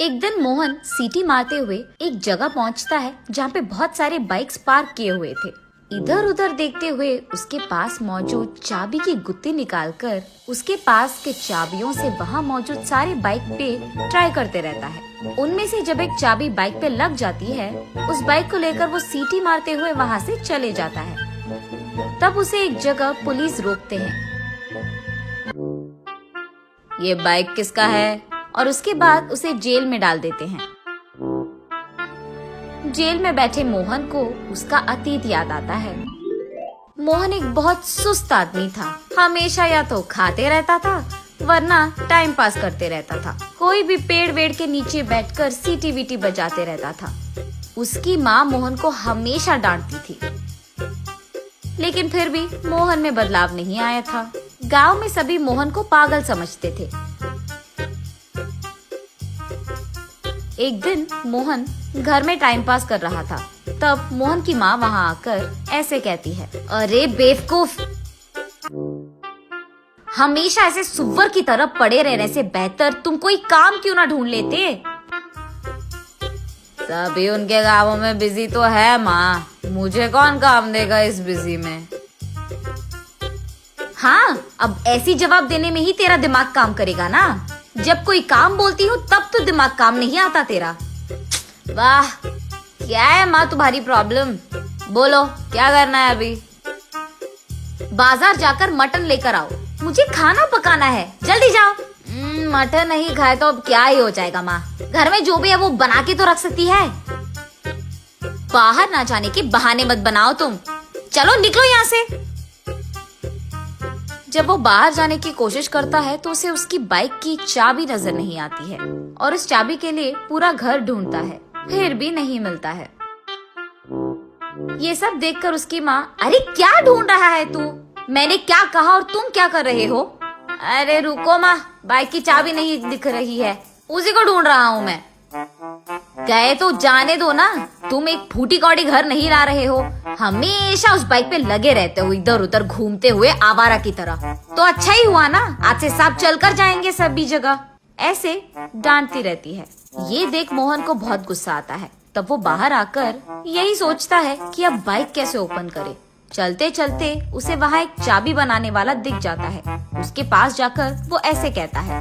एक दिन मोहन सीटी मारते हुए एक जगह पहुंचता है जहाँ पे बहुत सारे बाइक्स पार्क किए हुए थे। इधर उधर देखते हुए उसके पास मौजूद चाबी की गुत्ती निकालकर उसके पास के चाबियों से वहाँ मौजूद सारे बाइक पे ट्राई करते रहता है। उनमें से जब एक चाबी बाइक पे लग जाती है, उस बाइक को लेकर वो सीटी मारते हुए वहाँ से चले जाता है। तब उसे एक जगह पुलिस रोकते हैं। ये बाइक किसका है? और उसके बाद उसे जेल में डाल देते हैं। जेल में बैठे मोहन को उसका अतीत याद आता है। मोहन एक बहुत सुस्त आदमी था। हमेशा या तो खाते रहता था वरना टाइम पास करते रहता था। कोई भी पेड़ वेड़ के नीचे बैठकर सीटी वीटी बजाते रहता था। उसकी माँ मोहन को हमेशा डांटती थी, लेकिन फिर भी मोहन में बदलाव नहीं आया था। गांव में सभी मोहन को पागल समझते थे। एक दिन मोहन घर में टाइम पास कर रहा था। तब मोहन की माँ वहाँ आकर ऐसे कहती है, अरे बेवकूफ, हमेशा ऐसे सुअर की तरह पड़े रहने से बेहतर तुम कोई काम क्यों ना ढूंढ लेते। सभी उनके गाँवों में बिजी तो है माँ, मुझे कौन काम देगा इस बिजी में। हाँ, अब ऐसी जवाब देने में ही तेरा दिमाग काम करेगा ना। जब कोई काम बोलती हूँ तब तो दिमाग काम नहीं आता तेरा। वाह, क्या है माँ तुम्हारी प्रॉब्लम? बोलो क्या करना है अभी? बाजार जाकर मटन लेकर आओ, मुझे खाना पकाना है, जल्दी जाओ। मटन नहीं खाए तो अब क्या ही हो जाएगा माँ, घर में जो भी है वो बना के तो रख सकती है। बाहर ना जाने के बहाने मत बनाओ तुम, चलो निकलो यहाँ से। जब वो बाहर जाने की कोशिश करता है तो उसे उसकी बाइक की चाबी नजर नहीं आती है और उस चाबी के लिए पूरा घर ढूंढता है, फिर भी नहीं मिलता है। ये सब देखकर उसकी माँ, अरे क्या ढूंढ रहा है तू? मैंने क्या कहा और तुम क्या कर रहे हो? अरे रुको माँ, बाइक की चाबी नहीं दिख रही है, उसी को ढूंढ रहा हूँ मैं। गए तो जाने दो ना, तुम एक फूटी कौड़ी घर नहीं ला रहे हो, हमेशा उस बाइक पे लगे रहते हो इधर उधर घूमते हुए आवारा की तरह। तो अच्छा ही हुआ ना, आज से साथ चलकर जाएंगे सभी जगह। ऐसे डांटती रहती है। ये देख मोहन को बहुत गुस्सा आता है। तब वो बाहर आकर यही सोचता है कि अब बाइक कैसे ओपन करे। चलते चलते उसे वहाँ एक चाबी बनाने वाला दिख जाता है। उसके पास जाकर वो ऐसे कहता है,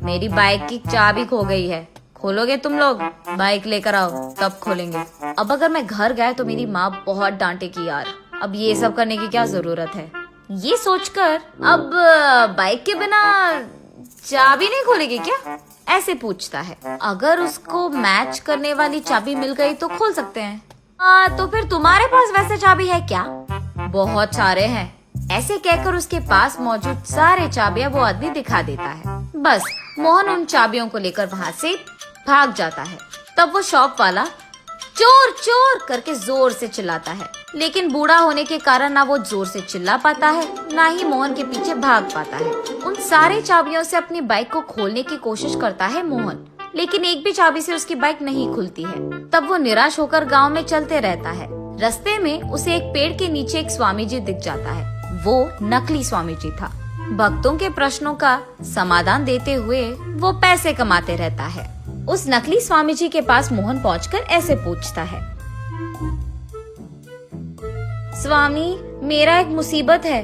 मेरी बाइक की चाबी खो गई है, खोलोगे तुम लोग? बाइक लेकर आओ तब खोलेंगे। अब अगर मैं घर गया तो मेरी माँ बहुत डांटेगी यार, अब ये सब करने की क्या जरूरत है। ये सोचकर अब बाइक के बिना चाबी नहीं खोलेगी क्या, ऐसे पूछता है। अगर उसको मैच करने वाली चाबी मिल गई तो खोल सकते हैं। तो फिर तुम्हारे पास वैसे चाबी है क्या? बहुत सारे हैं। ऐसे कहकर उसके पास मौजूद सारे चाबियां वो आदमी दिखा देता है। बस मोहन उन चाबियों को लेकर वहाँ से भाग जाता है। तब वो शॉप वाला चोर चोर करके जोर से चिल्लाता है, लेकिन बूढ़ा होने के कारण ना वो जोर से चिल्ला पाता है, ना ही मोहन के पीछे भाग पाता है। उन सारे चाबियों से अपनी बाइक को खोलने की कोशिश करता है मोहन, लेकिन एक भी चाबी से उसकी बाइक नहीं खुलती है। तब वो निराश होकर गांव में चलते रहता है। रास्ते में उसे एक पेड़ के नीचे एक स्वामी जी दिख जाता है। वो नकली स्वामी जी था। भक्तों के प्रश्नों का समाधान देते हुए वो पैसे कमाते रहता है। उस नकली स्वामी जी के पास मोहन पहुंचकर ऐसे पूछता है, स्वामी मेरा एक मुसीबत है।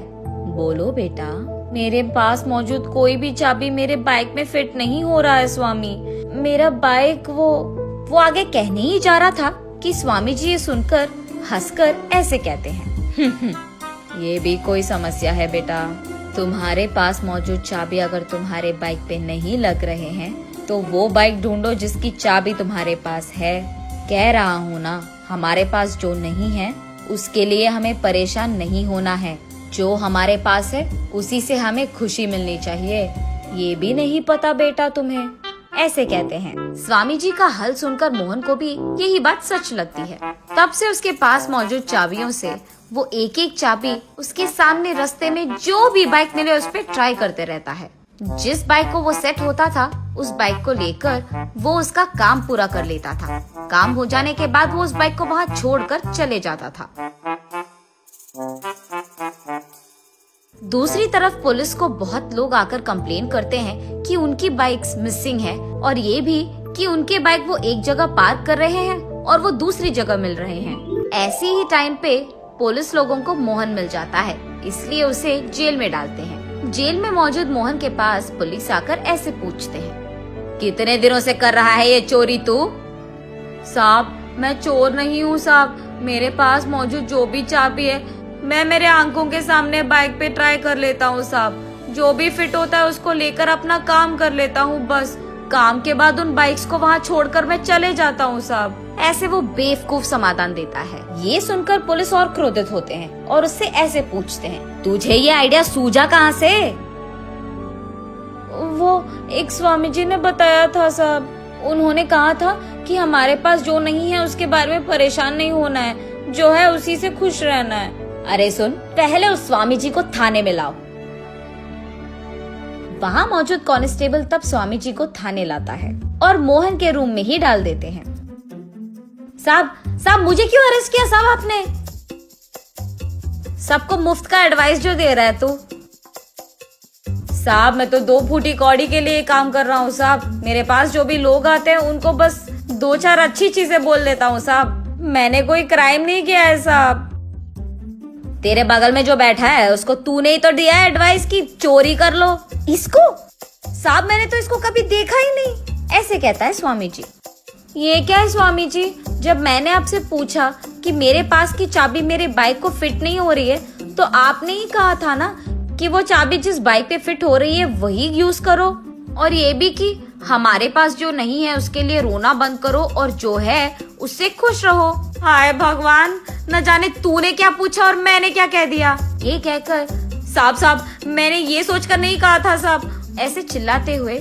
बोलो बेटा, मेरे पास मौजूद कोई भी चाबी मेरे बाइक में फिट नहीं हो रहा है स्वामी। मेरा बाइक वो आगे कहने ही जा रहा था कि स्वामी जी ये सुनकर हंसकर ऐसे कहते हैं, ये भी कोई समस्या है बेटा। तुम्हारे पास मौजूद चाबी अगर तुम्हारे बाइक पे नहीं लग रहे हैं तो वो बाइक ढूंढो जिसकी चाबी तुम्हारे पास है। कह रहा हूँ ना, हमारे पास जो नहीं है उसके लिए हमें परेशान नहीं होना है। जो हमारे पास है उसी से हमें खुशी मिलनी चाहिए। ये भी नहीं पता बेटा तुम्हें, ऐसे कहते हैं। स्वामी जी का हल सुनकर मोहन को भी यही बात सच लगती है। तब से उसके पास मौजूद चाबियों से वो एक एक चाबी उसके सामने रास्ते में जो भी बाइक मिले उस पर ट्राई करते रहता है। जिस बाइक को वो सेट होता था उस बाइक को लेकर वो उसका काम पूरा कर लेता था। काम हो जाने के बाद वो उस बाइक को वहाँ छोड़कर चले जाता था। दूसरी तरफ पुलिस को बहुत लोग आकर कंप्लेन करते हैं कि उनकी बाइक्स मिसिंग है और ये भी कि उनके बाइक वो एक जगह पार्क कर रहे हैं और वो दूसरी जगह मिल रहे हैं। ऐसी ही टाइम पे पुलिस लोगों को मोहन मिल जाता है, इसलिए उसे जेल में डालते हैं। जेल में मौजूद मोहन के पास पुलिस आकर ऐसे पूछते हैं, कितने दिनों से कर रहा है ये चोरी तू? साहब मैं चोर नहीं हूँ साहब, मेरे पास मौजूद जो भी चाबी है मैं मेरे आंखों के सामने बाइक पे ट्राई कर लेता हूँ साहब, जो भी फिट होता है उसको लेकर अपना काम कर लेता हूँ, बस काम के बाद उन बाइक्स को वहाँ छोड़कर मैं चले जाता हूँ साहब। ऐसे वो बेवकूफ समाधान देता है। ये सुनकर पुलिस और क्रोधित होते हैं और उससे ऐसे पूछते हैं, तुझे ये आइडिया सूझा कहाँ से? वो एक स्वामी जी ने बताया था साहब, उन्होंने कहा था कि हमारे पास जो नहीं है उसके बारे में परेशान नहीं होना है, जो है उसी से खुश रहना है। अरे सुन, पहले उस स्वामी जी को थाने में लाओ। वहाँ मौजूद कांस्टेबल तब स्वामी जी को थाने लाता है और मोहन के रूम में ही डाल देते हैं। साहब मुझे क्यों अरेस्ट किया साहब आपने? सबको मुफ्त का एडवाइस जो दे रहा है तू? साहब मैं तो 2 फूटी कौड़ी के लिए काम कर रहा हूँ साहब, मेरे पास जो भी लोग आते हैं उनको बस 2-4 अच्छी चीजें बोल देता हूँ साहब, मैंने कोई क्राइम नहीं किया है साहब। तेरे बगल में जो बैठा है उसको तूने ही तो दिया है एडवाइस की चोरी कर लो। इसको? साहब मैंने तो इसको कभी देखा ही नहीं, ऐसे कहता है स्वामी जी। ये क्या है स्वामी जी, जब मैंने आपसे पूछा कि मेरे पास की चाबी मेरे बाइक को फिट नहीं हो रही है तो आपने ही कहा था ना कि वो चाबी जिस बाइक पे फिट हो रही है वही यूज करो, और ये भी कि हमारे पास जो नहीं है उसके लिए रोना बंद करो और जो है उससे खुश रहो। हाय भगवान, न जाने तूने क्या पूछा और मैंने क्या कह दिया। ये कहकर साहब मैंने ये सोचकर नहीं कहा था साहब, ऐसे चिल्लाते हुए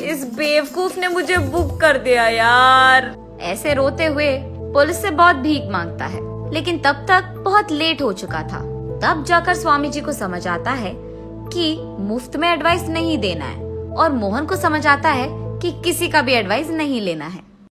इस बेवकूफ ने मुझे बुक कर दिया यार। ऐसे रोते हुए पुलिस से बहुत भीख मांगता है, लेकिन तब तक बहुत लेट हो चुका था। तब जाकर स्वामी जी को समझ आता है कि मुफ्त में एडवाइस नहीं देना है और मोहन को समझ आता है कि किसी का भी एडवाइस नहीं लेना है।